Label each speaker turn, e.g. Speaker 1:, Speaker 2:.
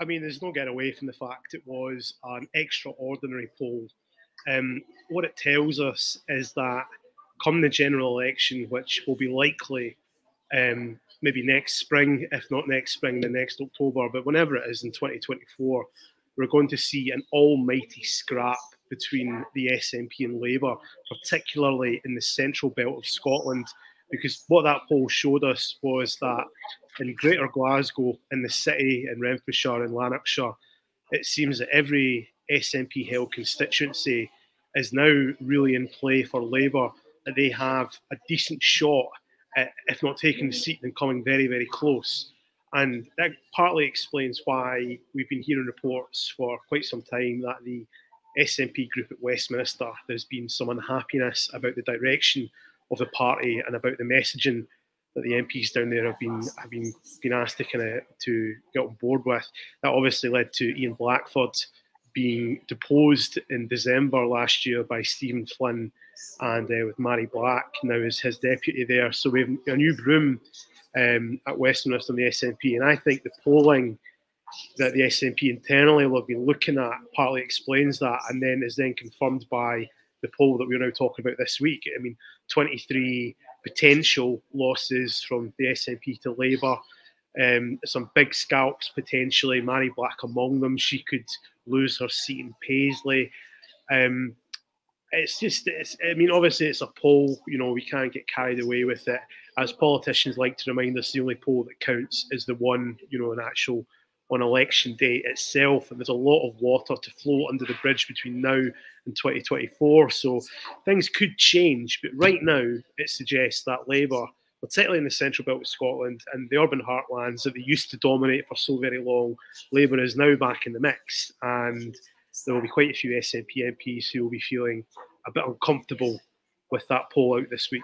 Speaker 1: I mean, there's no getting away from the fact it was an extraordinary poll. What it tells us is that come the general election, which will be likely maybe next spring, if not next spring, then next October, but whenever it is in 2024, we're going to see an almighty scrap between the SNP and Labour, particularly in the central belt of Scotland, because what that poll showed us was that in Greater Glasgow, in the city, in Renfrewshire and Lanarkshire, it seems that every SNP-held constituency is now really in play for Labour, that they have a decent shot, if not taking the seat, then coming very, very close. And that partly explains why we've been hearing reports for quite some time that the SNP group at Westminster, there's been some unhappiness about the direction of the party and about the messaging that the MPs down there have been asked to get on board with. That obviously led to Ian Blackford being deposed in December last year by Stephen Flynn, and with Mhairi Black now as his deputy there. So we have a new broom at Westminster on the SNP, and I think the polling that the SNP internally will have been looking at partly explains that, and then is then confirmed by the poll that we're now talking about this week. I mean, 23 potential losses from the SNP to Labour, some big scalps potentially, Mhairi Black among them. She could lose her seat in Paisley. I mean, obviously it's a poll, you know, we can't get carried away with it. As politicians like to remind us, the only poll that counts is the one, you know, on election day itself, and there's a lot of water to flow under the bridge between now and 2024, so things could change. But right now, it suggests that Labour, particularly in the central belt of Scotland and the urban heartlands that they used to dominate for so very long, Labour is now back in the mix, and there will be quite a few SNP MPs who will be feeling a bit uncomfortable with that poll out this week.